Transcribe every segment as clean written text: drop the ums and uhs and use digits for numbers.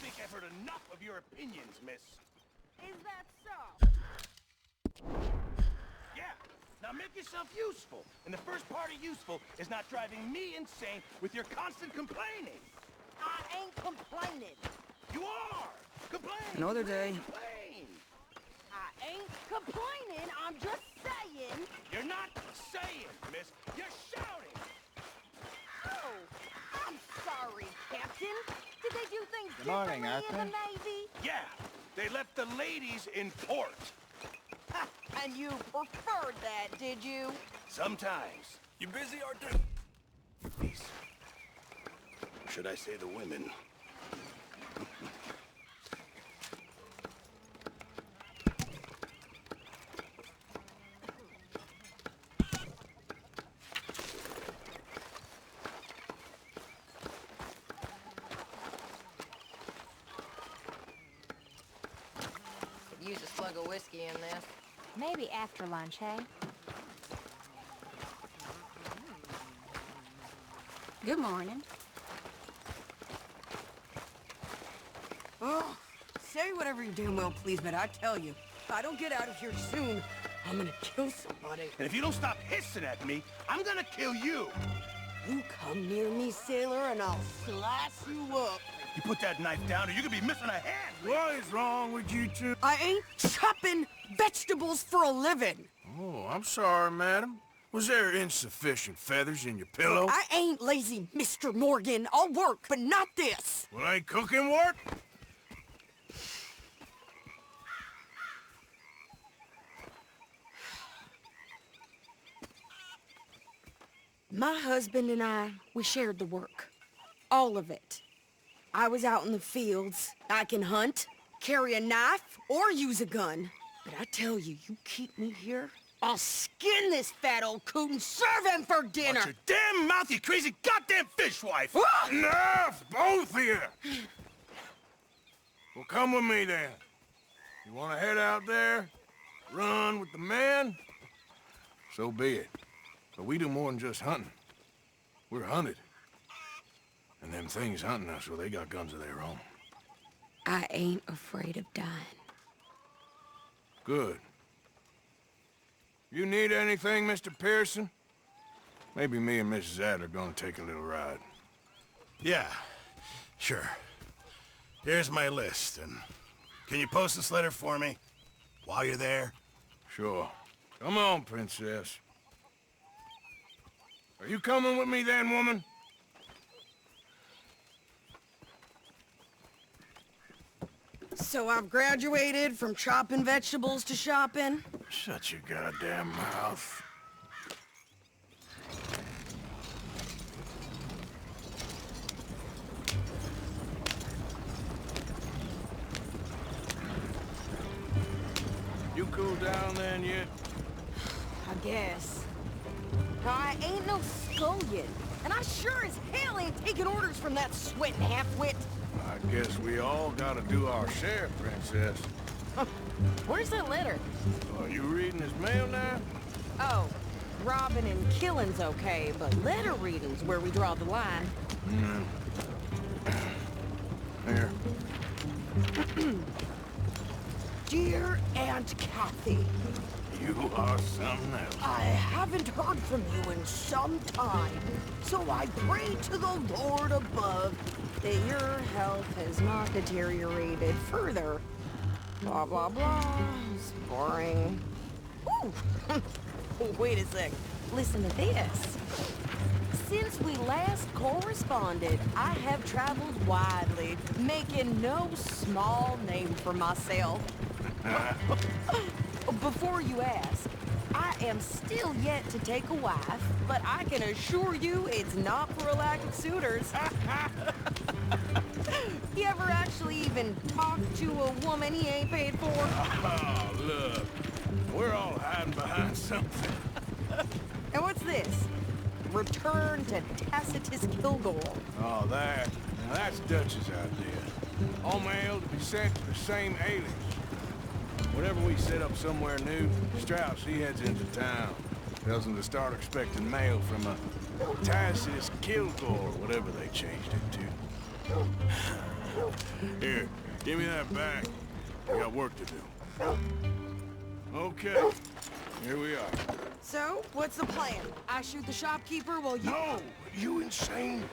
think I've heard enough of your opinions, miss. Is that so? Yeah. Now make yourself useful. And the first part of useful is not driving me insane with your constant complaining. I ain't complaining. You are! Complain! Another day. Complain! I ain't complaining. I'm just saying. You're not saying, miss. You're shouting! Oh, I'm sorry, Captain. Did they do things Good morning, differently in Arthur. the Navy? Yeah, they left the ladies in port. Ha, and you preferred that, did you? Sometimes. You busy, Arthur? These. Should I say the women? Could use a slug of whiskey in this. Maybe after lunch, hey? Good morning. Oh, say whatever you damn well please, but I tell you, if I don't get out of here soon, I'm gonna kill somebody. And if you don't stop hissing at me, I'm gonna kill you. You come near me, sailor, and I'll slice you up. You put that knife down or you're gonna be missing a hand. What is wrong with you two? I ain't chopping vegetables for a living. Oh, I'm sorry, madam. Was there insufficient feathers in your pillow? I ain't lazy, Mr. Morgan. I'll work, but not this. Well, ain't cooking work? My husband and I, we shared the work. All of it. I was out in the fields. I can hunt, carry a knife, or use a gun. But I tell you, you keep me here, I'll skin this fat old coot and serve him for dinner. Watch your damn mouth, you crazy goddamn fishwife! Ah! Enough, both of you! Well, come with me then. You want to head out there, run with the men? So be it. But we do more than just hunting. We're hunted. And them things hunting us, well, they got guns of their own. I ain't afraid of dying. Good. You need anything, Mr. Pearson? Maybe me and Mrs. Ad are gonna take a little ride. Yeah, sure. Here's my list, and can you post this letter for me while you're there? Sure. Come on, princess. Are you coming with me then, woman? So I've graduated from chopping vegetables to shopping. Shut your goddamn mouth. You cool down then yet? I guess. I ain't no scullion, and I sure as hell ain't taking orders from that sweating half-wit. I guess we all gotta do our share, princess. Where's that letter? Are you reading his mail now? Oh, robbing and killing's okay, but letter reading's where we draw the line. Here. Dear Aunt Kathy, You are something else. I haven't heard from you in some time, so I pray to the Lord above that your health has not deteriorated further. Blah, blah, blah. It's boring. Ooh. Wait a sec. Listen to this. Since we last corresponded, I have traveled widely, making no small name for myself. Before you ask, I am still yet to take a wife, but I can assure you it's not for a lack of suitors. You ever actually even talked to a woman he ain't paid for? Oh, look. We're all hiding behind something. And what's this? Return to Tacitus Kilgore. Oh, that. Now, that's Dutch's idea. All mail to be sent to the same alias. Whenever we set up somewhere new, Strauss, he heads into town. Tells them to start expecting mail from a Tacitus Kilgore, whatever they changed it to. Here, give me that back. We got work to do. Okay, here we are. So, what's the plan? I shoot the shopkeeper while you... No, you insane?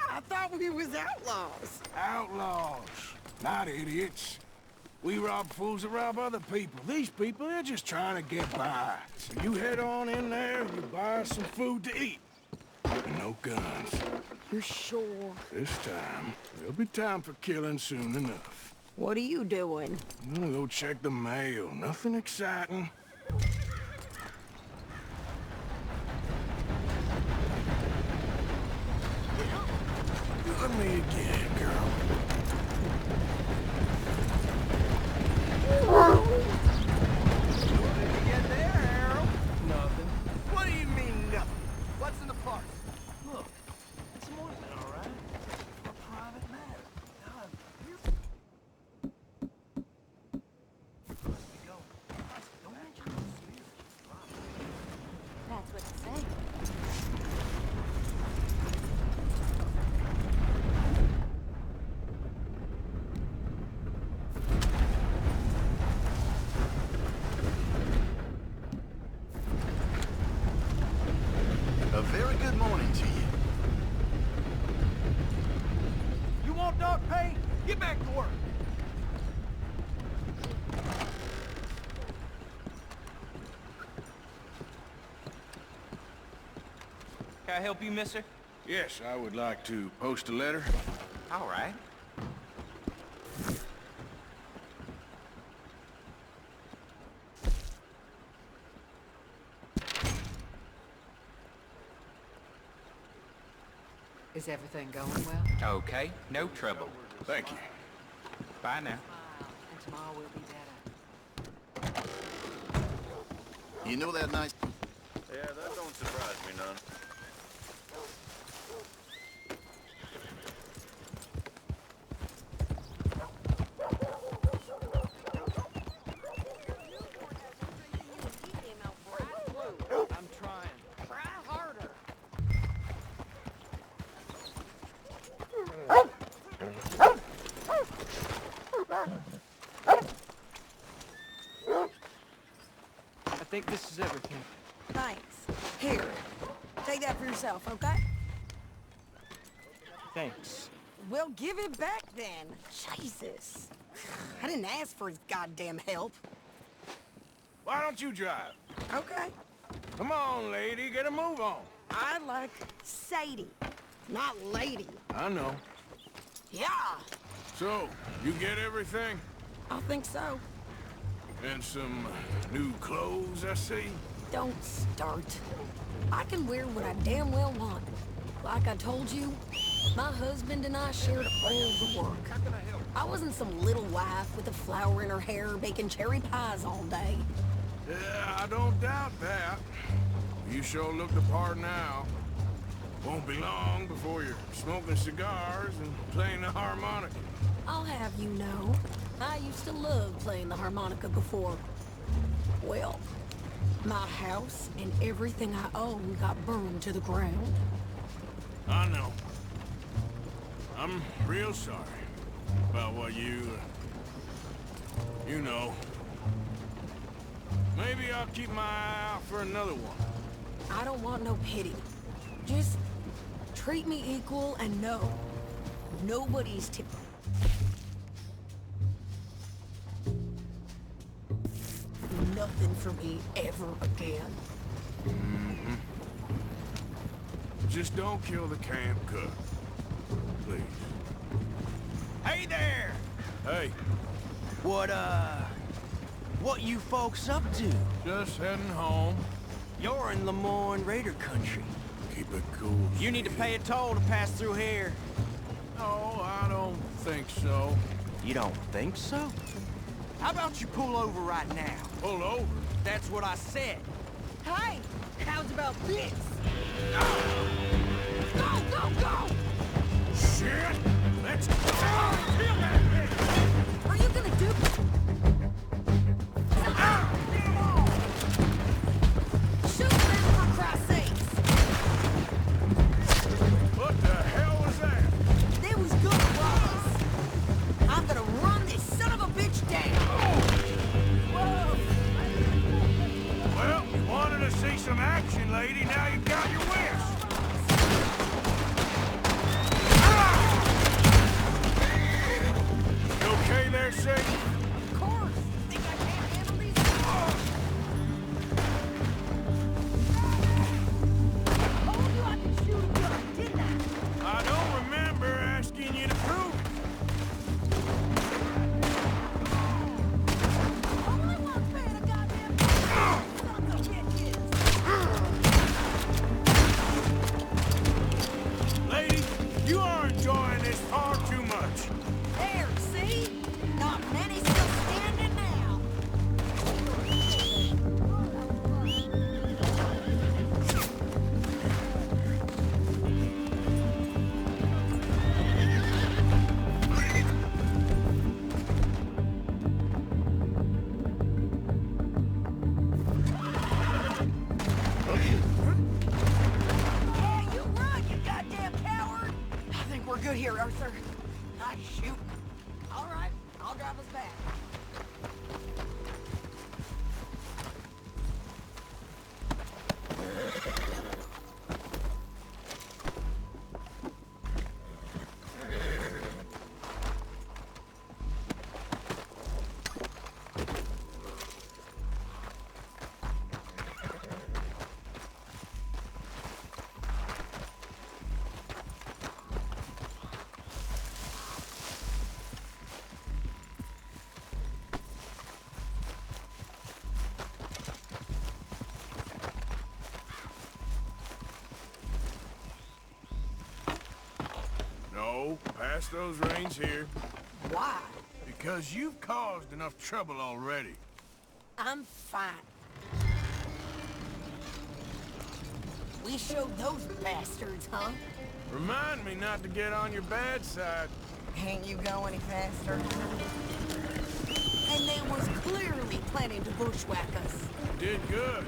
I thought we was outlaws. Outlaws, not idiots. We rob fools that rob other people. These people, they're just trying to get by. So you head on in there, you buy us some food to eat. No guns. You're sure? This time, there'll be time for killing soon enough. What are you doing? I'm gonna go check the mail. Nothing exciting. Let me again, girl. What did you get there, Harold? Nothing. What do you mean, nothing? What's in the park? Look, it's some ointment, all right? For private matter. God, you go. Don't mention those spirits. That's what it's saying. A very good morning to you. You want dog pay? Get back to work. Can I help you, mister? Yes, I would like to post a letter. All right. Is everything going well? Okay, no trouble. Thank you. Bye now. And tomorrow will be better. You know that nice... Yeah, that don't surprise me none. I'm trying. Try harder. I think this is everything. Thanks. Here, take that for yourself, okay? Thanks. Well, give it back then. Jesus. I didn't ask for his goddamn help. Why don't you drive? Okay. Come on, lady, get a move on. I like Sadie, not lady. I know. Yeah, So, you get everything? I think so. And some new clothes, I see? Don't start. I can wear what I damn well want. Like I told you, my husband and I shared all the work. I wasn't some little wife with a flower in her hair baking cherry pies all day. Yeah, I don't doubt that. You sure look the part now. Won't be long before you're smoking cigars and playing the harmonica. I'll have you know, I used to love playing the harmonica before. Well, my house and everything I own got burned to the ground. I know. I'm real sorry about what you know. Maybe I'll keep my eye out for another one. I don't want no pity. Just treat me equal and know nobody's nothing for me ever again. Just don't kill the camp cook. Please. Hey there! Hey, What you folks up to? just heading home. You're in Lemoyne Raider country. Keep it cool. You need to pay a toll to pass through here. No, I don't think so. You don't think so? How about you pull over right now? Pull over. That's what I said. Hey, how's about this? Go, go, go! Shit! Let's go! Kill that bitch! Are you gonna do? Shoot them for Christ's sakes! What the hell was that? They was good brothers. see some action, lady. Now you got your wish. You okay there, Sadie? Of course. Think I can't handle these? I told you I could shoot a gun, didn't I? I don't remember asking you to prove it. Only one fan of goddamn sons of bitches. Lady, you are enjoying this far too much. There, see? Not many still standing now. Yeah, you run, you goddamn coward! I think we're good here, Arthur. Nice shooting. All right, I'll drive us back. No, pass those reins here. Why? Because you've caused enough trouble already. I'm fine. We showed those bastards, huh? Remind me not to get on your bad side. Can't you go any faster? And they was clearly planning to bushwhack us. Did good.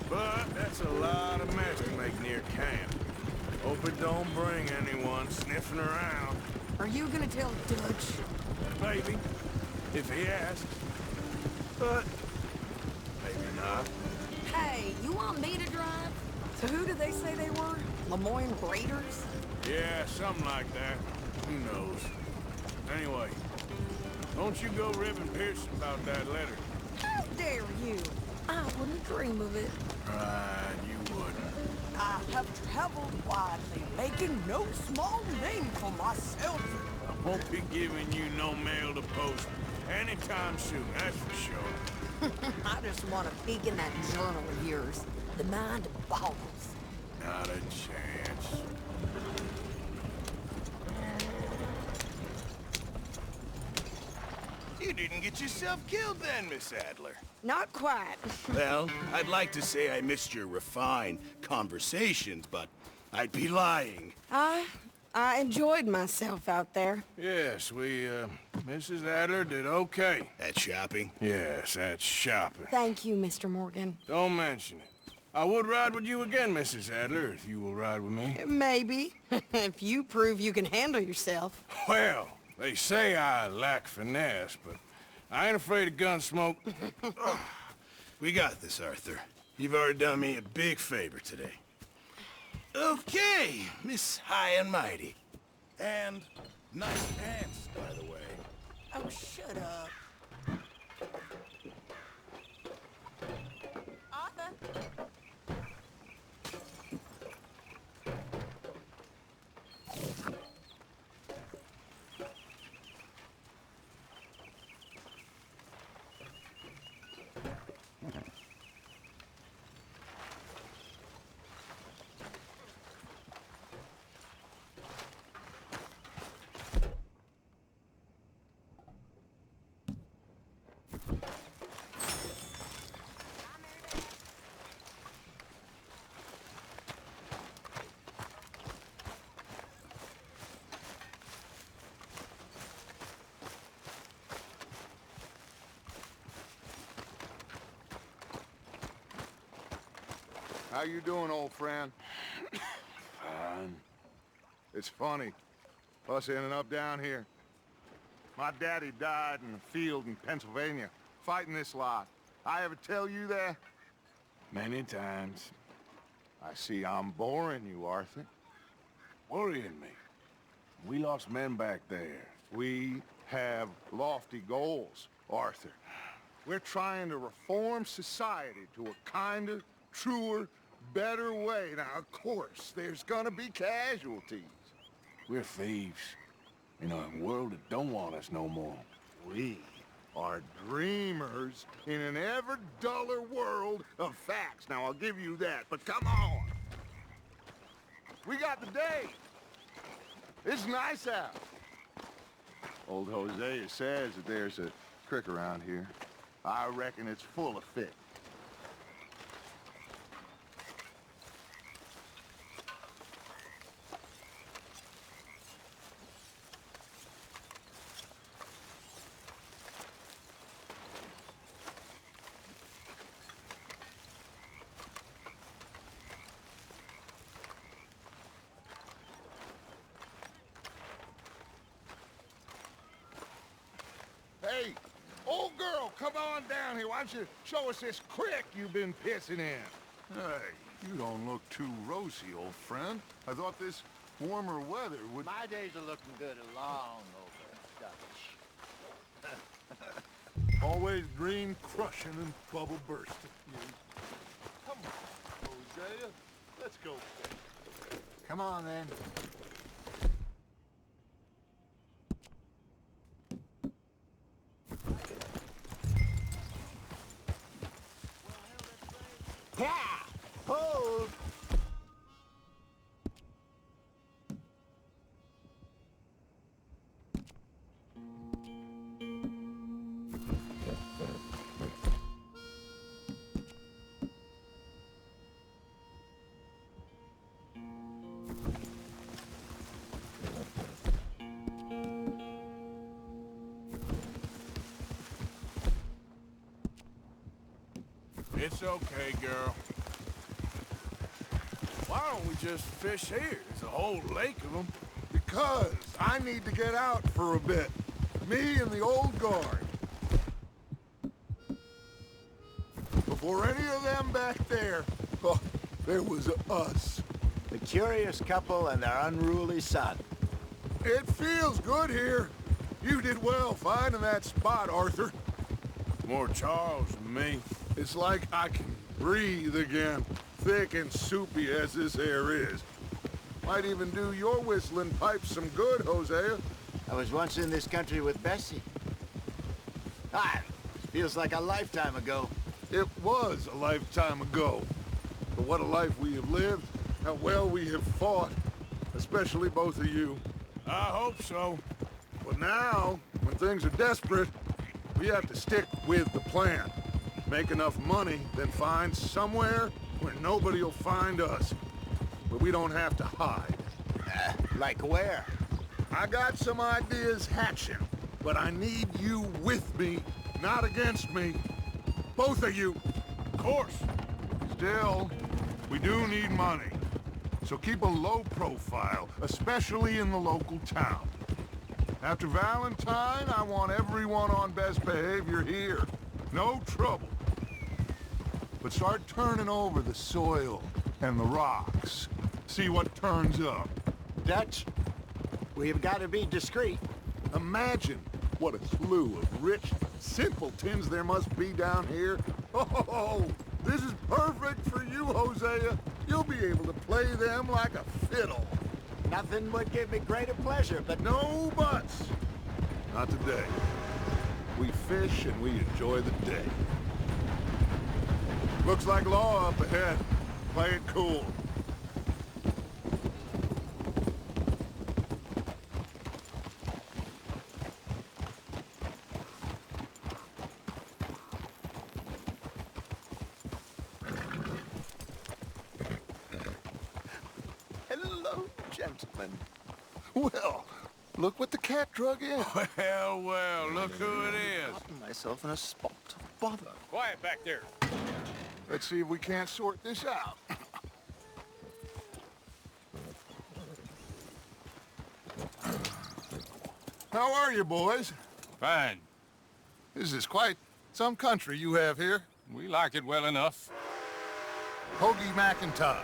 But that's a lot of mess to make near camp. Hope it don't bring anyone sniffing around. Are you gonna tell Dutch? Maybe, if he asks. But maybe not. Hey, you want me to drive? So who did they say they were? Lemoyne Raiders? Yeah, something like that. Who knows? Anyway, don't you go ribbing Pearson about that letter. How dare you? I wouldn't dream of it. Right, you wouldn't. I have traveled widely, making no small name for myself. I won't be giving you no mail to post anytime soon, that's for sure. I just want to peek in that journal of yours. The mind boggles. Not a chance. You didn't get yourself killed then, Miss Adler. Not quite. Well, I'd like to say I missed your refined conversations, but I'd be lying. I enjoyed myself out there. Yes, Mrs. Adler did okay. At shopping? Yes, that's shopping. Thank you, Mr. Morgan. Don't mention it. I would ride with you again, Mrs. Adler, if you will ride with me. Maybe. If you prove you can handle yourself. Well, they say I lack finesse, but I ain't afraid of gun smoke. We got this, Arthur. You've already done me a big favor today. Okay, Miss High and Mighty. And nice pants, by the way. Oh, shut up. Arthur? How you doing, old friend? Fine. It's funny, us ending up down here. My daddy died in a field in Pennsylvania, fighting this lot. I ever tell you that? Many times. I see I'm boring you, Arthur. Worrying me. We lost men back there. We have lofty goals, Arthur. We're trying to reform society to a kinder, truer, better way. Now, of course, there's gonna be casualties. We're thieves. In a world that don't want us no more. We are dreamers in an ever duller world of facts. Now, I'll give you that, but come on. We got the day. It's nice out. Old Hosea says that there's a creek around here. I reckon it's full of fish. Hey, old girl, come on down here. Why don't you show us this creek you've been pissing in? Hey, you don't look too rosy, old friend. I thought this warmer weather would... My days are looking good along over Dutch. Always dream crushing and bubble bursting. Come on, Hosea. Let's go. Come on, then. Yeah! Hold! It's okay, girl. Why don't we just fish here? There's a whole lake of them. Because I need to get out for a bit. Me and the old guard. Before any of them back there, oh, there was us. The curious couple and their unruly son. It feels good here. You did well finding that spot, Arthur. More Charles than me. It's like I can breathe again, thick and soupy as this air is. Might even do your whistling pipes some good, Hosea. I was once in this country with Bessie. Feels like a lifetime ago. It was a lifetime ago. But what a life we have lived, how well we have fought, especially both of you. I hope so. But now, when things are desperate, we have to stick with the plan. Make enough money, then find somewhere where nobody will find us. But we don't have to hide. Like where? I got some ideas hatching, but I need you with me, not against me. Both of you. Of course. Still, we do need money. So keep a low profile, especially in the local town. After Valentine, I want everyone on best behavior here. No trouble. But start turning over the soil and the rocks. See what turns up. Dutch, we've got to be discreet. Imagine what a slew of rich simpletons there must be down here. Oh, this is perfect for you, Hosea. You'll be able to play them like a fiddle. Nothing would give me greater pleasure, but... No buts. Not today. We fish and we enjoy the day. Looks like law up ahead. Play it cool. Hello, gentlemen. Well, look what the cat drug in. Well, well, look who it is. Gotten myself in a spot of bother. Quiet back there. Let's see if we can't sort this out. How are you, boys? Fine. This is quite some country you have here. We like it well enough. Hoagie McIntosh,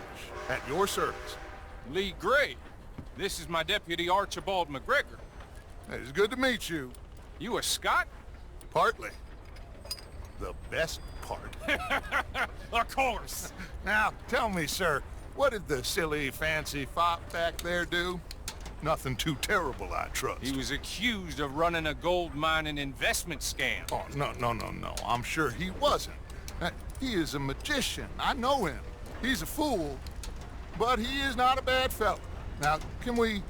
at your service. Lee Gray. This is my deputy Archibald McGregor. It's good to meet you. You a Scot? Partly. The best part. Of course. Now, tell me, sir, what did the silly, fancy fop back there do? Nothing too terrible, I trust. He was accused of running a gold mining investment scam. Oh, no. I'm sure he wasn't. He is a magician. I know him. He's a fool, but he is not a bad fellow. Now, can we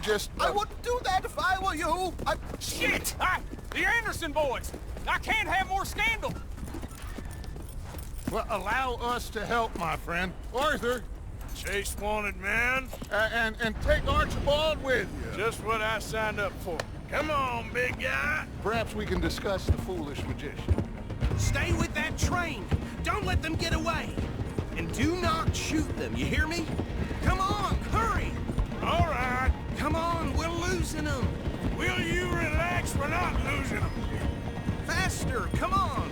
just... I wouldn't do that if I were you. Shit! The Anderson boys! I can't have more scandal! Well, allow us to help, my friend. Arthur, Chase wanted man. and take Archibald with you. Just what I signed up for. Come on, big guy. Perhaps we can discuss the foolish magician. Stay with that train. Don't let them get away. And do not shoot them, you hear me? Come on, hurry! All right. Come on, we're losing them. Will you relax? We're not losing them. Faster, come on.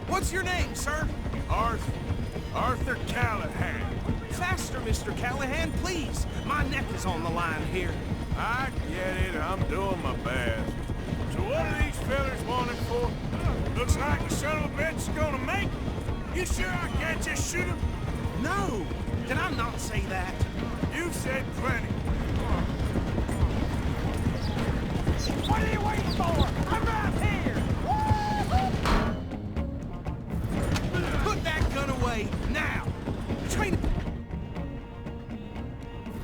What's your name, sir? Arthur Callahan. Faster, Mr. Callahan, please. My neck is on the line here. I get it. I'm doing my best. So what are these fellas wanted for? Looks like the son of a bitch is gonna make it. You sure I can't just shoot him? No. Did I not say that? You've said plenty. What are you waiting for? I'm right here! Put that gun away, now! The train...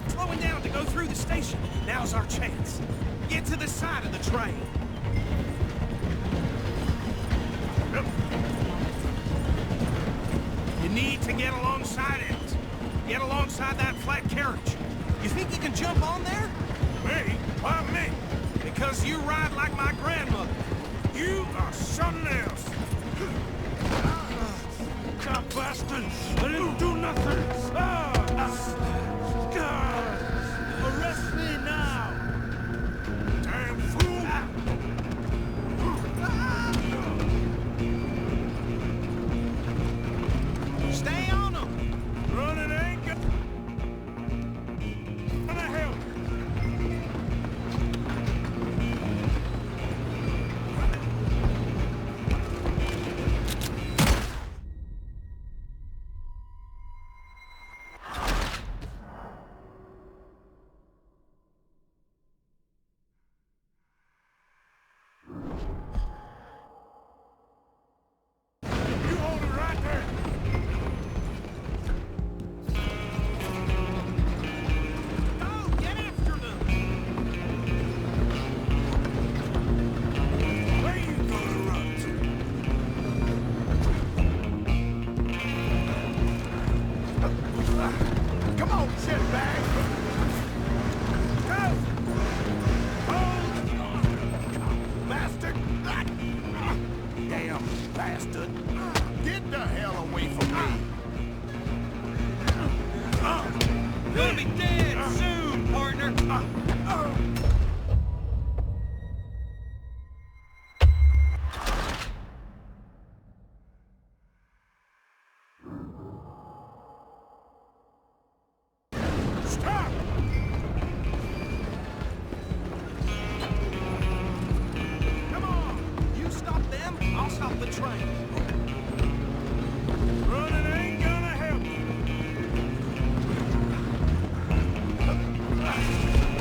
slowing down to go through the station. Now's our chance. Get to the side of the train. You need to get alongside it. Get alongside that flat carriage. You think you can jump on there? Me? Why me? Because you ride like my grandmother. You are something else. God bastard! I didn't do nothing! Arrest me now! Damn fool! Stay on them! Running ain't gonna help. You hold it right there. Go! Get after them! Where you gonna run to? Come on, shitbag! Go! Hold! Bastard! Damn bastard! Get the hell away from me! You'll be dead soon, partner! Stop! Come on! You stop them, I'll stop the train. Running ain't gonna help you.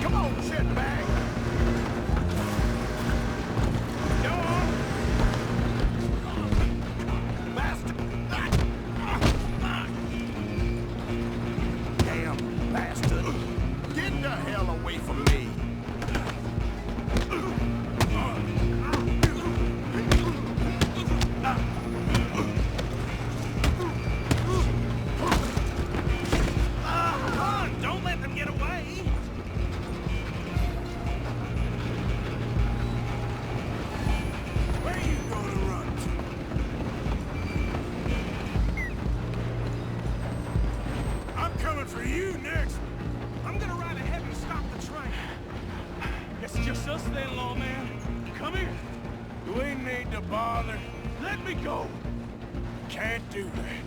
Come on, shitbag! Go on. Bastard! Damn bastard! Get the hell away from me! Come on, don't let them get away! Where you gonna run to? I'm coming for you next. I'm gonna ride ahead and stop the train. It's just us then, lawman. Come here. Do we need to bother? Let me go. Can't do that.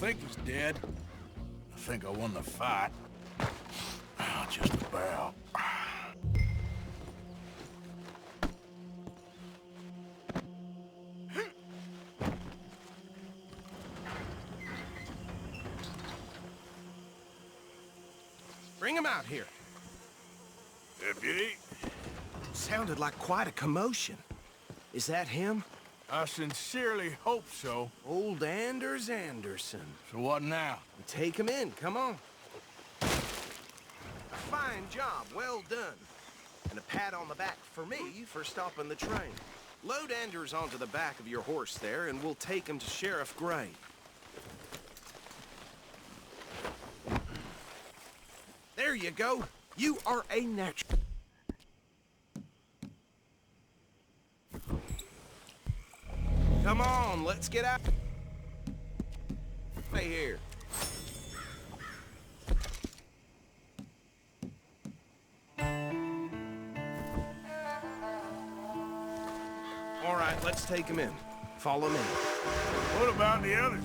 think he's dead. I think I won the fight. Just about. Bring him out here. Deputy? Sounded like quite a commotion. Is that him? I sincerely hope so. Old Anders Anderson. So what now? Take him in, come on. A fine job, well done. And a pat on the back for me for stopping the train. Load Anders onto the back of your horse there, and we'll take him to Sheriff Gray. There you go. You are a natural. Come on, let's get out. Stay here. All right, let's take him in. Follow me. What about the others?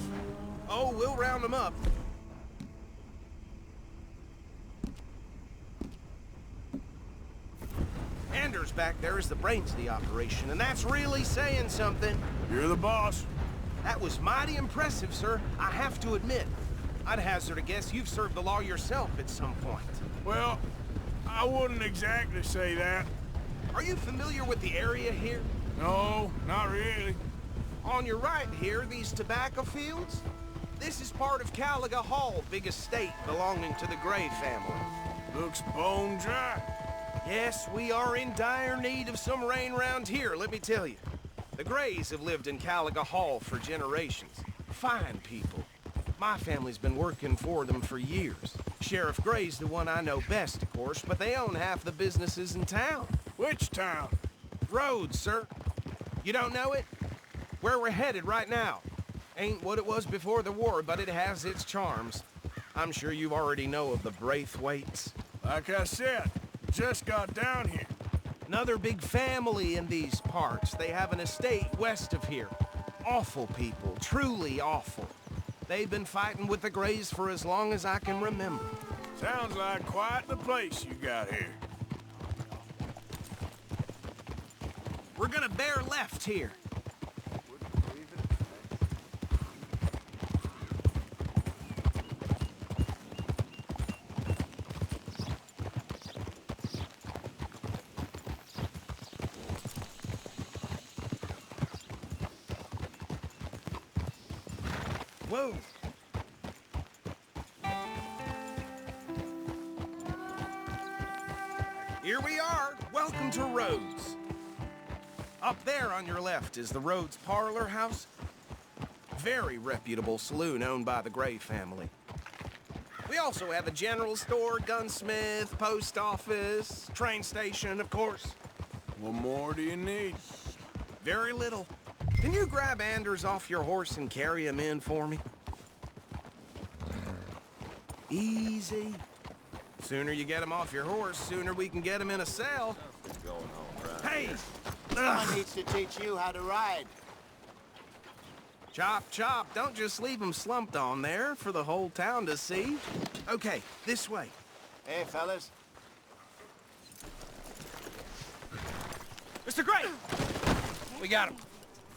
Oh, we'll round them up. Anders back there is the brains of the operation, and that's really saying something. You're the boss. That was mighty impressive, sir. I have to admit. I'd hazard a guess you've served the law yourself at some point. Well, I wouldn't exactly say that. Are you familiar with the area here? No, not really. On your right here, these tobacco fields? This is part of Caliga Hall, big estate belonging to the Gray family. Looks bone dry. Yes, we are in dire need of some rain round here, let me tell you. The Grays have lived in Caliga Hall for generations. Fine people. My family's been working for them for years. Sheriff Gray's the one I know best, of course, but they own half the businesses in town. Which town? Rhodes, sir. You don't know it? Where we're headed right now. Ain't what it was before the war, but it has its charms. I'm sure you already know of the Braithwaites. Like I said, just got down here. Another big family in these parts. They have an estate west of here. Awful people, truly awful. They've been fighting with the Grays for as long as I can remember. Sounds like quite the place you got here. We're gonna bear left here. Whoa. Here we are. Welcome to Rhodes. Up there on your left is the Rhodes Parlor House. Very reputable saloon owned by the Gray family. We also have a general store, gunsmith, post office, train station, of course. What more do you need? Very little. Can you grab Anders off your horse and carry him in for me? Easy. Sooner you get him off your horse, sooner we can get him in a cell. Hey! Someone needs to teach you how to ride. Chop, chop. Don't just leave him slumped on there for the whole town to see. Okay, this way. Hey, fellas. Mr. Gray! We got him.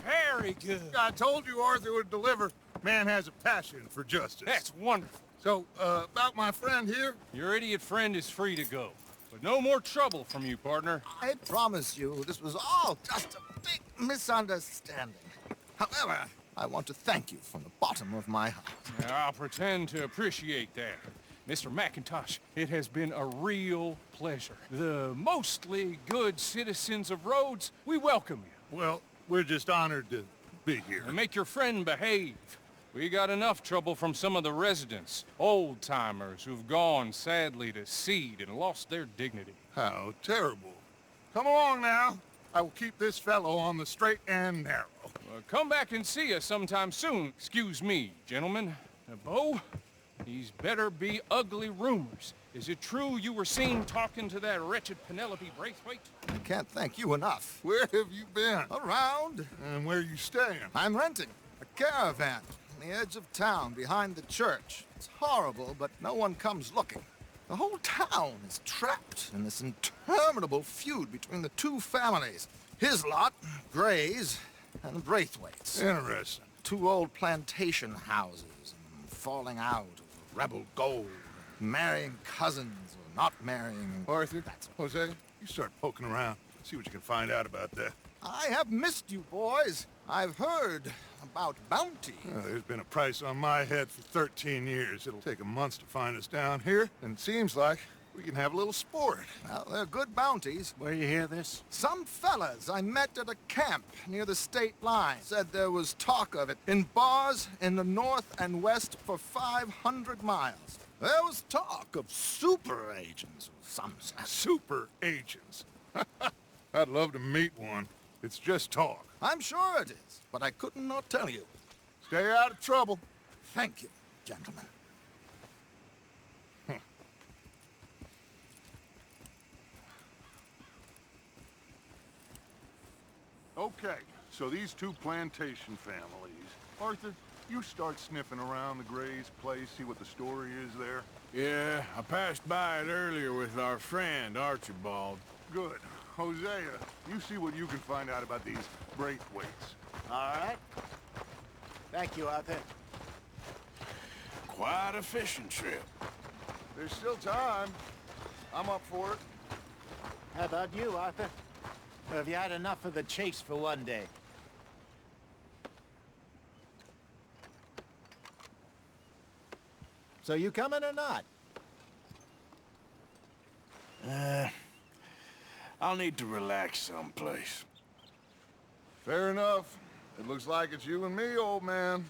Very good. I told you Arthur would deliver. Man has a passion for justice. That's wonderful. So, about my friend here? Your idiot friend is free to go. But no more trouble from you, partner. I promise you, this was all just a big misunderstanding. However, I want to thank you from the bottom of my heart. I'll pretend to appreciate that. Mr. McIntosh, it has been a real pleasure. The mostly good citizens of Rhodes, we welcome you. Well, we're just honored to be here. And make your friend behave. We got enough trouble from some of the residents, old-timers who've gone, sadly, to seed and lost their dignity. How terrible. Come along now. I will keep this fellow on the straight and narrow. Come back and see us sometime soon. Excuse me, gentlemen. Bo, these better be ugly rumors. Is it true you were seen talking to that wretched Penelope Braithwaite? I can't thank you enough. Where have you been? Around. And where you staying? I'm renting a caravan. on the edge of town, behind the church. It's horrible, but no one comes looking. The whole town is trapped in this interminable feud between the two families. His lot, Gray's, and the Braithwaites. Interesting. Two old plantation houses, and falling out over rebel gold, marrying cousins or not marrying. Arthur, Jose, you start poking around. See what you can find out about that. I have missed you, boys. I've heard about bounty. There's been a price on my head for 13 years. It'll take a month to find us down here, and it seems like we can have a little sport. Well, they're good bounties. Where you hear this? Some fellas I met at a camp near the state line said there was talk of it in bars in the north and west for 500 miles. There was talk of super agents of some sort. Super agents? I'd love to meet one. It's just talk. I'm sure it is, but I couldn't not tell you. Stay out of trouble. Thank you, gentlemen. Okay, so these two plantation families. Arthur, you start sniffing around the Gray's place, see what the story is there. Yeah, I passed by it earlier with our friend, Archibald. Good. Hosea, you see what you can find out about these Braithwaites. All right. Thank you, Arthur. Quite a fishing trip. There's still time. I'm up for it. How about you, Arthur? Or have you had enough of the chase for one day? So you coming or not? I'll need to relax someplace. Fair enough. It looks like it's you and me, old man.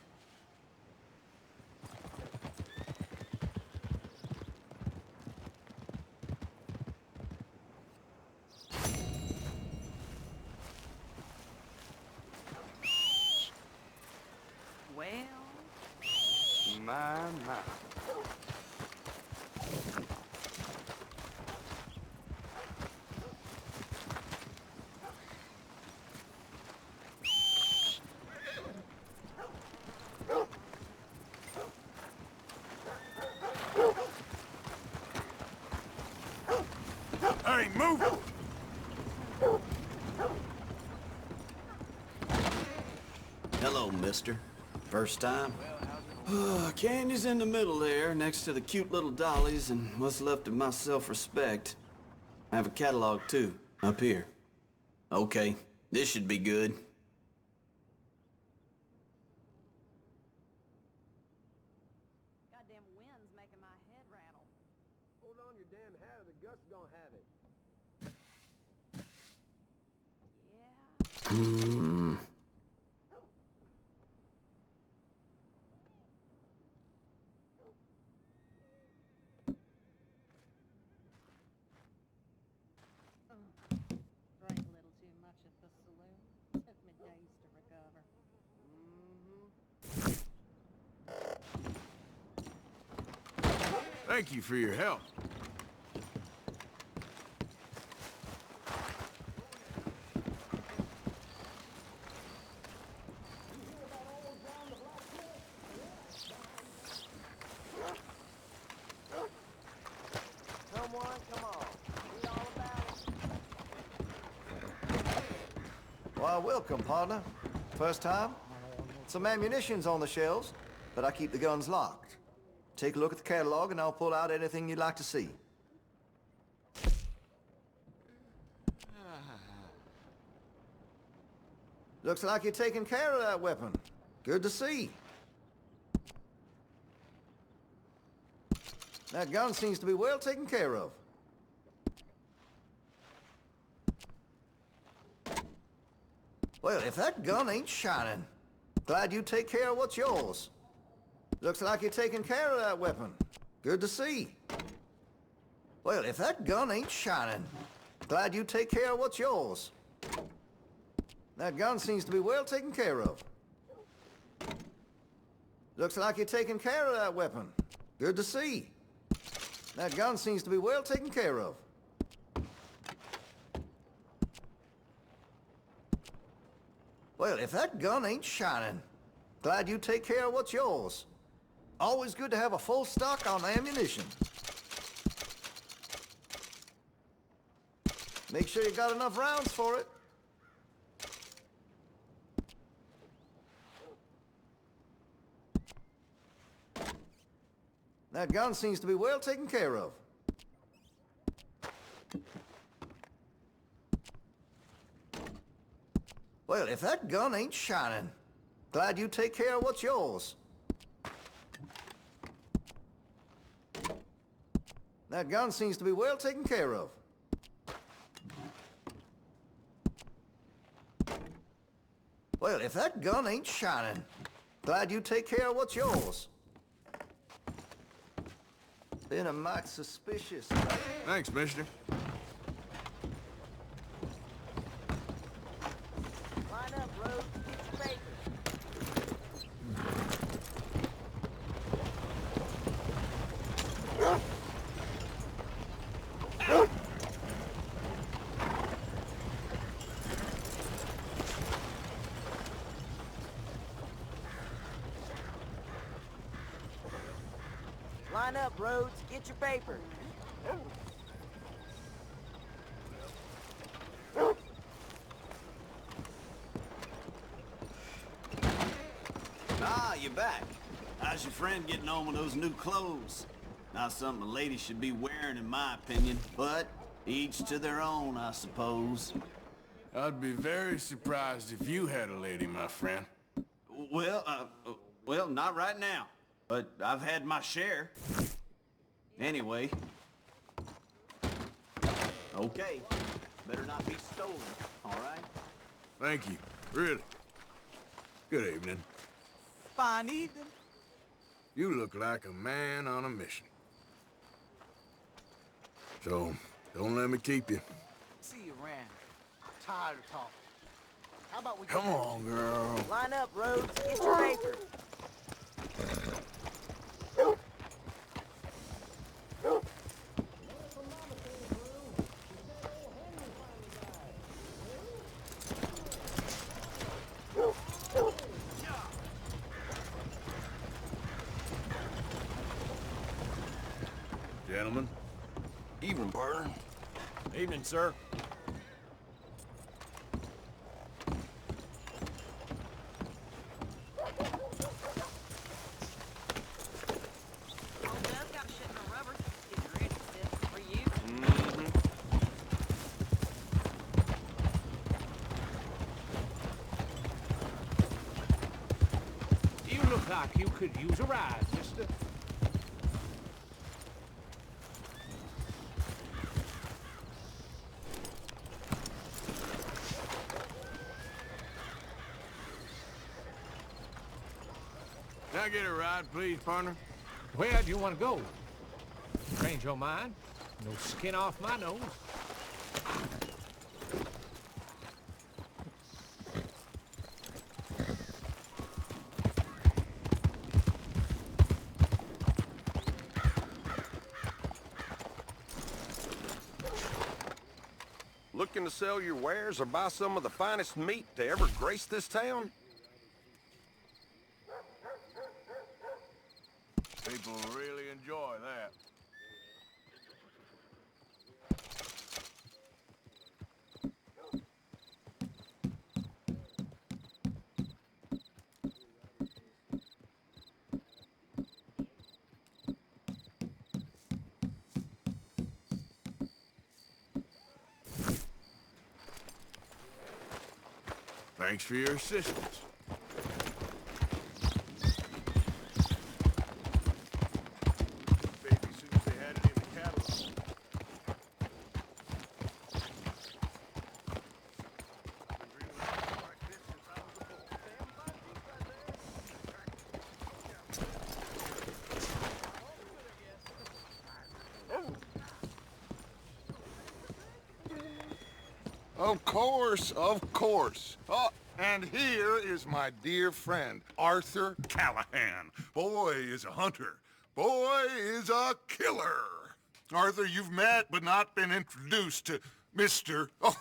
Well, My. Hey, move! Hello, mister. First time? Candy's in the middle there, next to the cute little dollies and what's left of my self-respect. I have a catalog, too, up here. Okay, this should be good. Goddamn wind's making my head rattle. Hold on your damn hat or the gust's gonna have it. Drank a little too much at the saloon. Took me days to recover. Thank you for your help. Why, welcome, partner. First time? Some ammunition's on the shelves, but I keep the guns locked. Take a look at the catalog and I'll pull out anything you'd like to see. Looks like you're taking care of that weapon. Good to see. That gun seems to be well taken care of. Well, if that gun ain't shining, glad you take care of what's yours. Looks like you're taking care of that weapon. Good to see. Well, if that gun ain't shining, glad you take care of what's yours. That gun seems to be well taken care of. Looks like you're taking care of that weapon. Good to see. That gun seems to be well taken care of. Well, if that gun ain't shining, Glad you take care of what's yours. Always good to have a full stock on ammunition. Make sure you got enough rounds for it. That gun seems to be well taken care of. Well, if that gun ain't shining, glad you take care of what's yours. That gun seems to be well taken care of. Well, if that gun ain't shining, glad you take care of what's yours. Been a mite suspicious. Thanks, mister. Line up, Rose. Get your paper. Line up, Rhodes. Get your paper. Ah, you're back. How's your friend getting on with those new clothes? Not something a lady should be wearing, in my opinion, but each to their own, I suppose. I'd be very surprised if you had a lady, my friend. Well, not right now. But I've had my share. Anyway. Okay. Better not be stolen, all right? Thank you. Really. Good evening. Fine evening. You look like a man on a mission. So, don't let me keep you. See you around. Tired of talking. How about we Come on, girl. Line up, Rhodes. Get your paper. Gentlemen. Evening, partner. Evening, sir. You look like you could use a ride, mister. Can I get a ride, please, partner? Where do you want to go? Change your mind? No skin off my nose. Looking to sell your wares or buy some of the finest meat to ever grace this town? People really enjoy that. Thanks for your assistance. Of course, of course. Oh, and here is my dear friend, Arthur Callahan. Boy is a hunter. Boy is a killer. Arthur, you've met but not been introduced to Mr. Oh,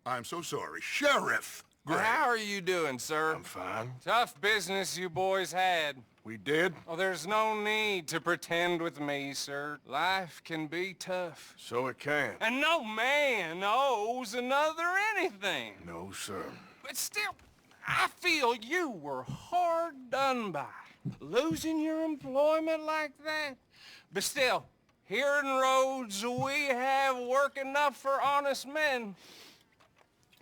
I'm so sorry, Sheriff Well, how are you doing, sir? I'm fine. Tough business you boys had. We did? Oh, there's no need to pretend with me, sir. Life can be tough. So it can. And no man owes another anything. No, sir. But still, I feel you were hard done by. Losing your employment like that. But still, here in Rhodes, we have work enough for honest men.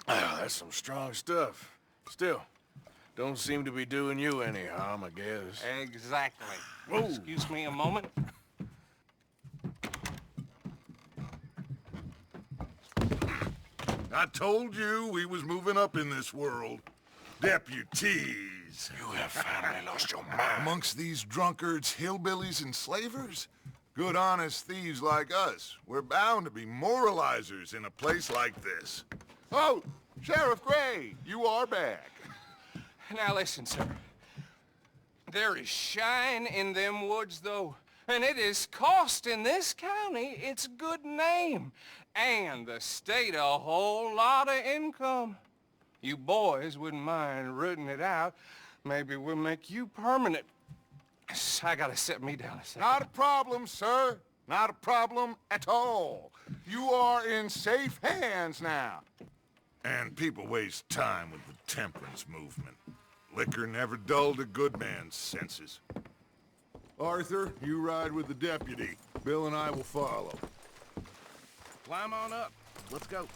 That's some strong stuff. Still, don't seem to be doing you any harm, I guess. Exactly. Whoa. Excuse me a moment. I told you we was moving up in this world. Deputies. You have finally lost your mind. Amongst these drunkards, hillbillies, and slavers? Good honest thieves like us. We're bound to be moralizers in a place like this. Oh, Sheriff Gray, you are back. Now listen, sir. There is shine in them woods, though. And it is costing this county its good name. And the state a whole lot of income. You boys wouldn't mind rooting it out. Maybe we'll make you permanent. I gotta sit me down a second. Not a problem, sir. Not a problem at all. You are in safe hands now. And people waste time with the temperance movement. Liquor never dulled a good man's senses. Arthur, you ride with the deputy. Bill and I will follow. Climb on up. Let's go.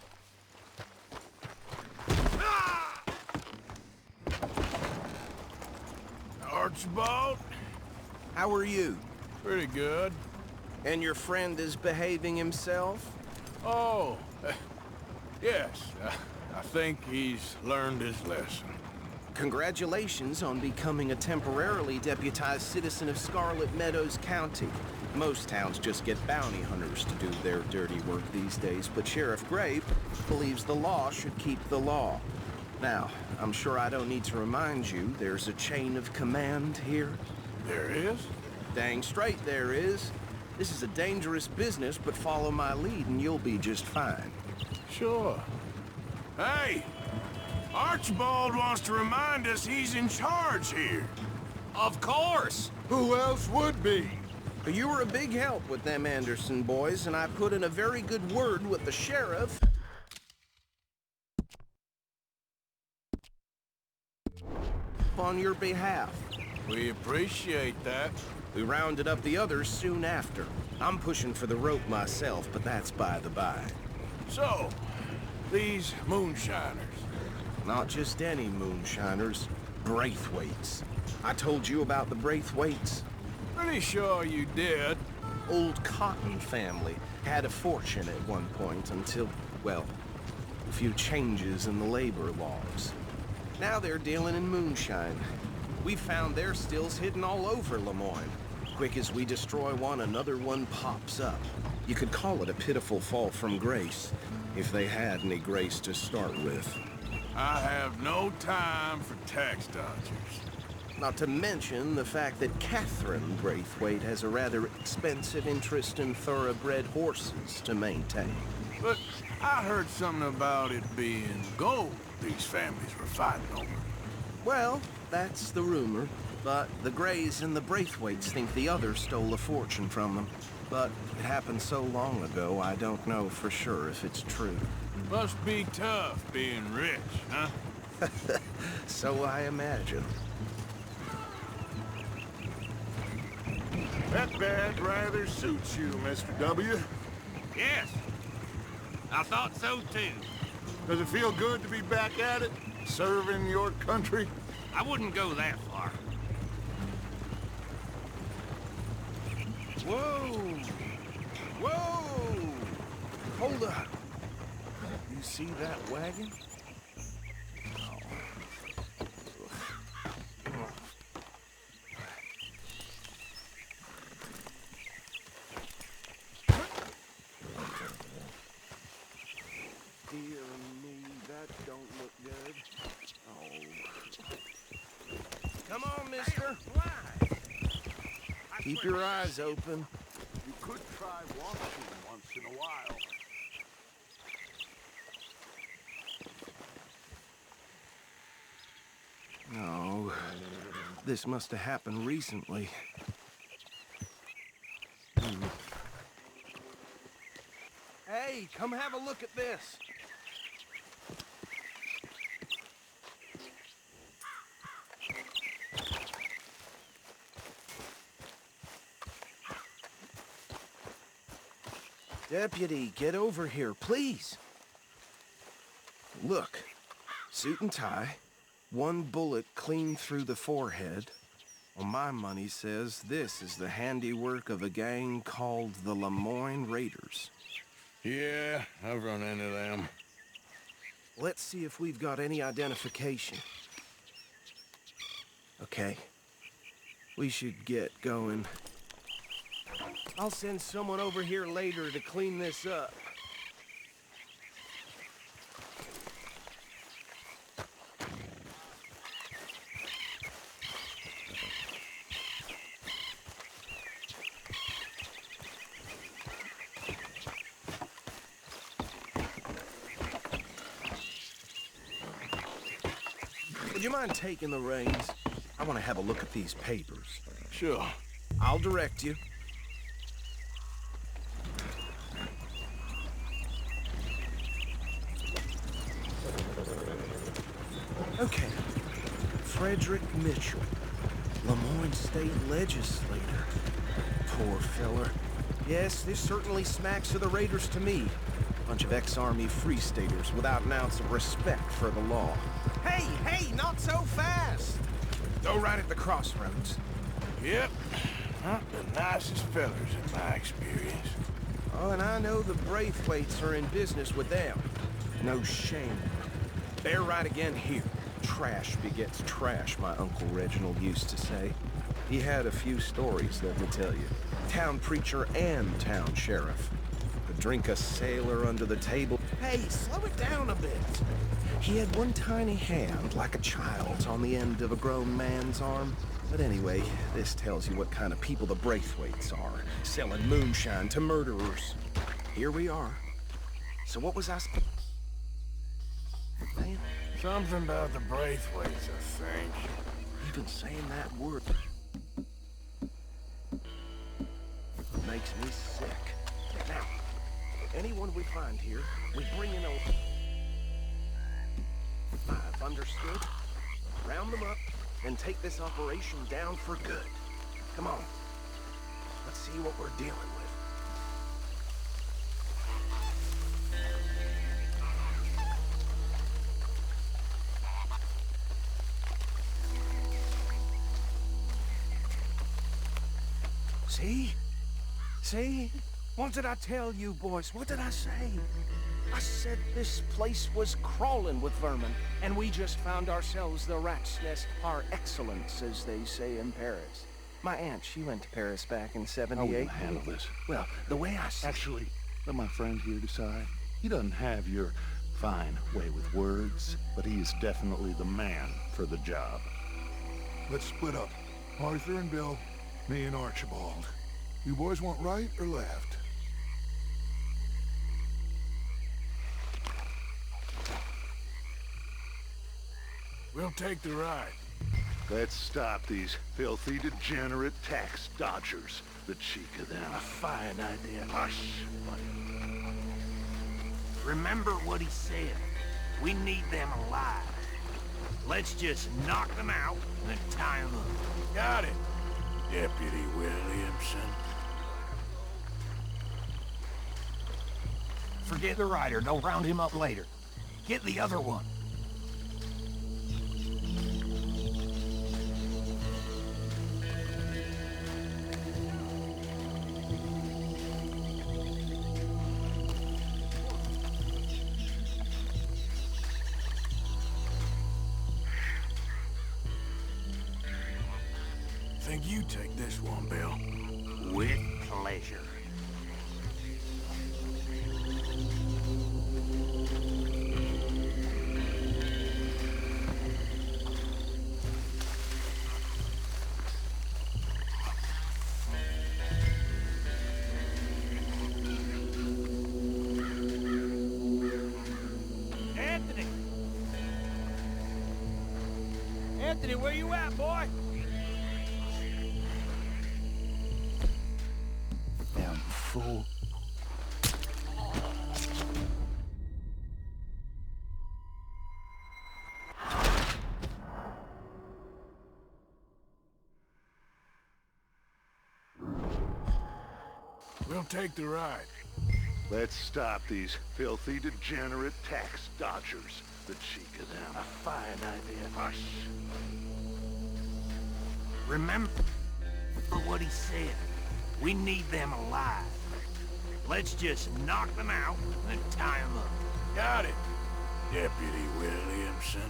Archibald? How are you? Pretty good. And your friend is behaving himself? Oh, yes. I think he's learned his lesson. Congratulations on becoming a temporarily deputized citizen of Scarlet Meadows County. Most towns just get bounty hunters to do their dirty work these days, but Sheriff Gray believes the law should keep the law. Now, I'm sure I don't need to remind you, there's a chain of command here. There is? Dang straight there is. This is a dangerous business, but follow my lead and you'll be just fine. Sure. Hey! Archibald wants to remind us he's in charge here. Of course! Who else would be? You were a big help with them Anderson boys, and I put in a very good word with the sheriff. On your behalf. We appreciate that. We rounded up the others soon after. I'm pushing for the rope myself, but that's by the by. So, these moonshiners. Not just any moonshiners, Braithwaites. I told you about the Braithwaites. Pretty sure you did. Old Cotton family had a fortune at one point until, well, a few changes in the labor laws. Now they're dealing in moonshine. We found their stills hidden all over Lemoyne. Quick as we destroy one, another one pops up. You could call it a pitiful fall from grace, if they had any grace to start with. I have no time for tax dodgers. Not to mention the fact that Catherine Braithwaite has a rather expensive interest in thoroughbred horses to maintain. But I heard something about it being gold these families were fighting over. Well, that's the rumor. But the Grays and the Braithwaites think the others stole a fortune from them. But it happened so long ago, I don't know for sure if it's true. Must be tough being rich, huh? So I imagine. That badge rather suits you, Mr. W. Yes. I thought so, too. Does it feel good to be back at it? Serving your country? I wouldn't go that far. Whoa! Whoa! Hold up. You see that wagon? Dear me, that don't look good. Oh. Come on, mister. Keep your eyes open. You could try washing once in a while. This must have happened recently. Hey, come have a look at this. Deputy, get over here, please. Look, suit and tie, one bullet clean through the forehead. Well, my money says this is the handiwork of a gang called the Lemoyne Raiders. Yeah, I've run into them. Let's see if we've got any identification. Okay. We should get going. I'll send someone over here later to clean this up. Would you mind taking the reins? I want to have a look at these papers. Sure. I'll direct you. Okay. Frederick Mitchell, Lemoyne State Legislator. Poor feller. Yes, this certainly smacks of the Raiders to me. Bunch of ex-Army Free Staters without an ounce of respect for the law. Hey, hey, not so fast! Go right at the crossroads. Yep. Not the nicest fellers in my experience. Oh, and I know the Braithwaites are in business with them. No shame. They're right again here. Trash begets trash, my Uncle Reginald used to say. He had a few stories, let me tell you. Town preacher and town sheriff. Could drink a sailor under the table. Hey, slow it down a bit. He had one tiny hand, like a child's, on the end of a grown man's arm. But anyway, this tells you what kind of people the Braithwaites are, selling moonshine to murderers. Here we are. So what was I saying? Something about the Braithwaites, I think. Even saying that word makes me sick. Now, anyone we find here, we bring in a... I've understood. Round them up and take this operation down for good. Come on. Let's see what we're dealing with. See? See? What did I tell you, boys? What did I say? I said this place was crawling with vermin, and we just found ourselves the rat's nest par excellence, as they say in Paris. My aunt, she went to Paris back in '78. How will handle this? Well, the way I see... Actually, let my friend here decide. He doesn't have your fine way with words, but he is definitely the man for the job. Let's split up. Arthur and Bill, me and Archibald. You boys want right or left? We'll take the ride. Let's stop these filthy, degenerate tax dodgers. The cheek of them. A fine idea. Hush, Remember what he said. We need them alive. Let's just knock them out and tie them up. Got it, Deputy Williamson. Forget the rider. Don't round him up later. Get the other one. Think you take this one, Bill. With pleasure. Anthony, where you at, boy? fool. We'll take the ride. Let's stop these filthy, degenerate tax dodgers. The cheek of them. A fine idea. Hush. Remember what he said. We need them alive. Let's just knock them out and tie them up. Got it, Deputy Williamson.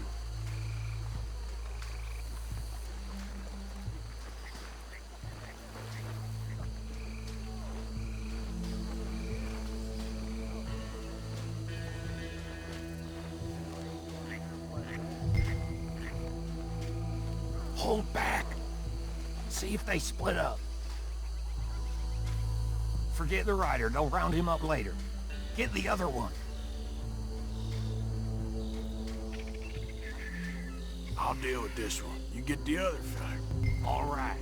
Hold back. See if they split up. Forget the rider. Don't round him up later. Get the other one. I'll deal with this one. You get the other fella. All right.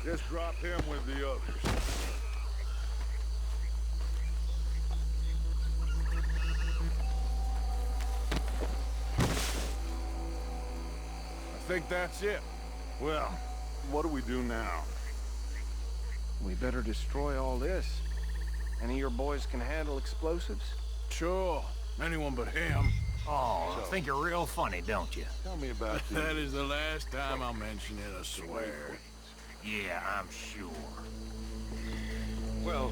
Just drop him with the others. I think that's it. Well, what do we do now? We better destroy all this. Any of your boys can handle explosives? Sure. Anyone but him. Oh, I think you're real funny, don't you? Tell me about the... That is the last time I'll mention it, I swear. Yeah, I'm sure. Well,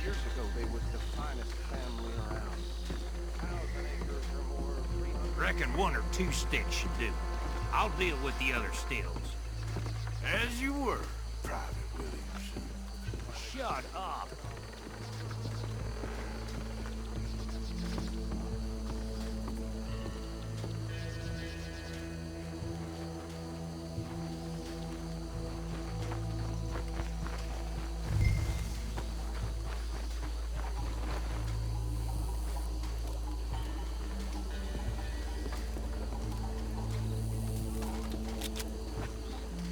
years ago they was the finest family around. 1,000 acres or more, 300... Reckon one or two sticks should do. I'll deal with the other stills. As you were, Private Williamson. Shut up.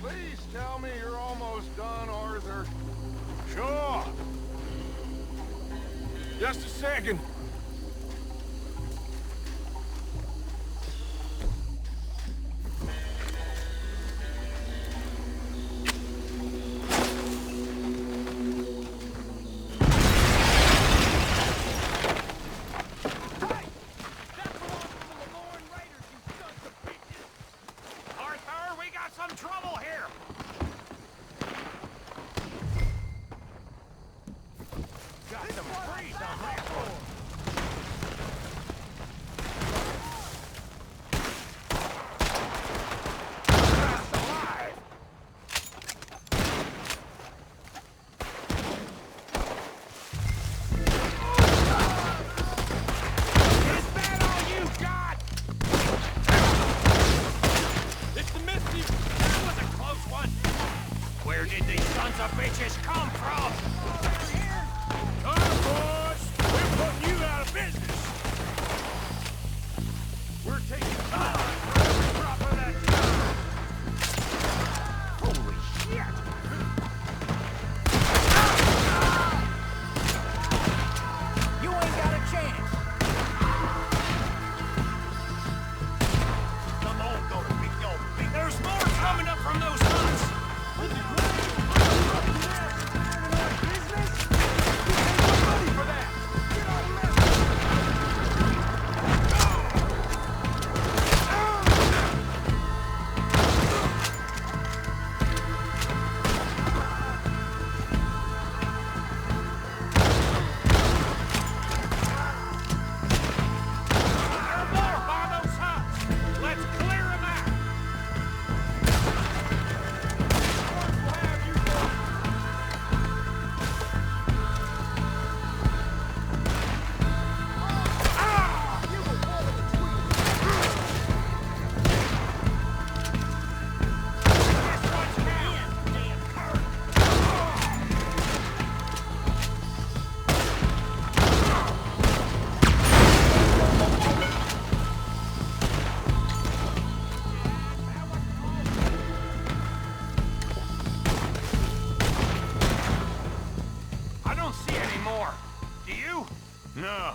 Please tell me you're almost done, Arthur. Sure. Just a second. Arthur, we got some trouble here. Got some freeze on that one. That's alive. Is that all you got? It's the Misty. That was a close one. Where did these sons of bitches come from? Come on, boys. We're don't see any more. Do you? No.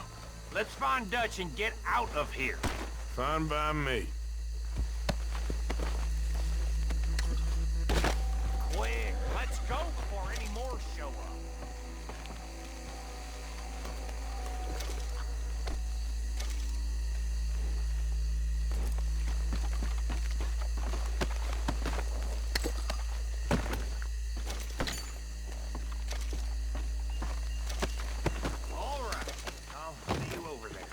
Let's find Dutch and get out of here. Fine by me. Quick, let's go before any more show up. All right, I'll see you over there.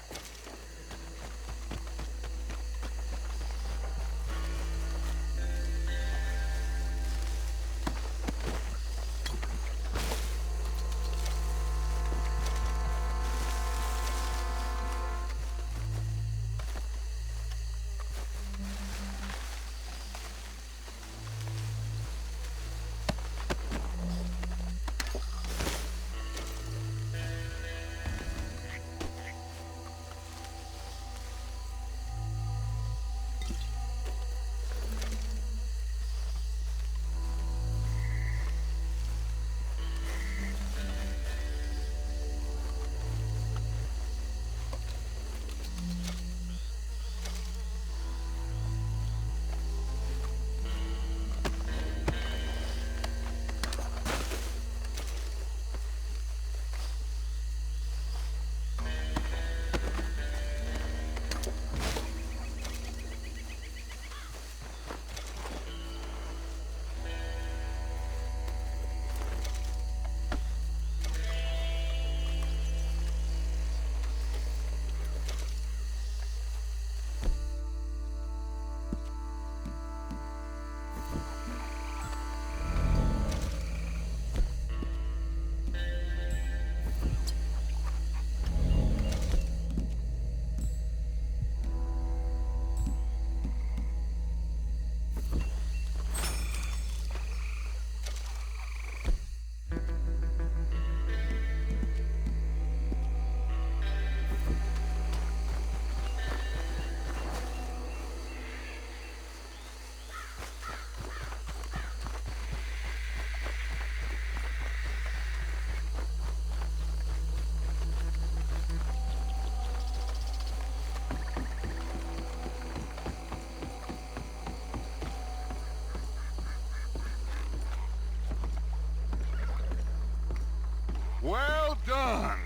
Well done.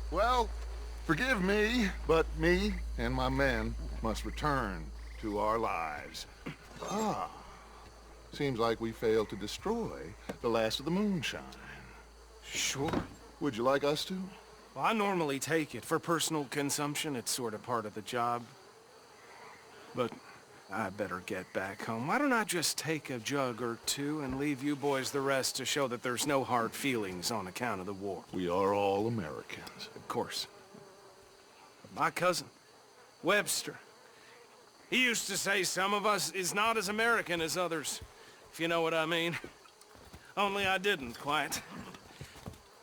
Well, forgive me, but me and my men must return to our lives. Ah, seems like we failed to destroy the last of the moonshine. Sure. Would you like us to? Well, I normally take it. For personal consumption, it's sort of part of the job. But I better get back home. Why don't I just take a jug or two and leave you boys the rest to show that there's no hard feelings on account of the war? We are all Americans. Of course. My cousin, Webster, he used to say some of us is not as American as others, if you know what I mean. Only I didn't quite.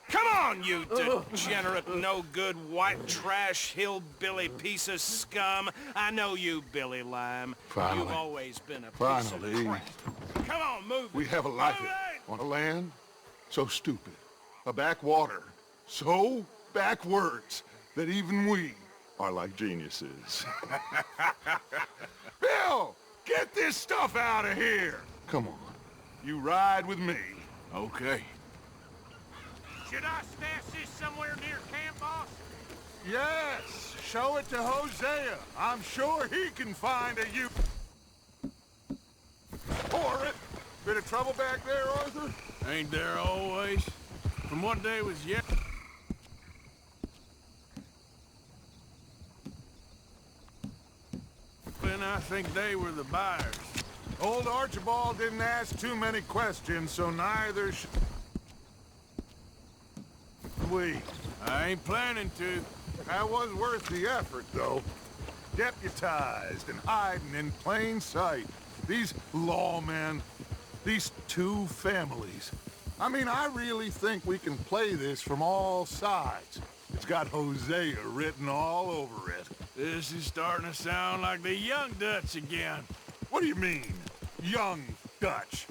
Come on, you degenerate, no-good, white trash, hillbilly piece of scum. I know you, Billy Lime. Finally. You've always been a piece Finally. of crap. Come on, move it. We have a life on a land so stupid, a backwater so backwards that even we are like geniuses. Bill, get this stuff out of here. Come on, you ride with me. Okay. Should I stash this somewhere near camp, boss? Yes, show it to Hosea. I'm sure he can find a you. Pour it. Bit of trouble back there, Arthur? Ain't there always? From what day was yet? Then I think they were the buyers. Old Archibald didn't ask too many questions, so neither should we. I ain't planning to. That was worth the effort, though. Deputized and hiding in plain sight. These lawmen, these two families. I mean, I really think we can play this from all sides. It's got Hosea written all over it. This is starting to sound like the young Dutch again. What do you mean, young Dutch?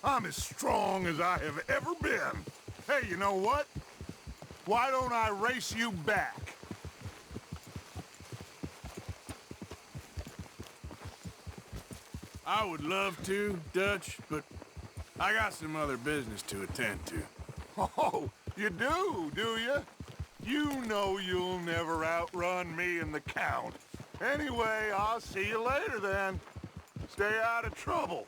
I'm as strong as I have ever been. Hey, you know what? Why don't I race you back? I would love to, Dutch, but I got some other business to attend to. Oh, you do you? You know you'll never outrun me and the Count. Anyway, I'll see you later then. Stay out of trouble.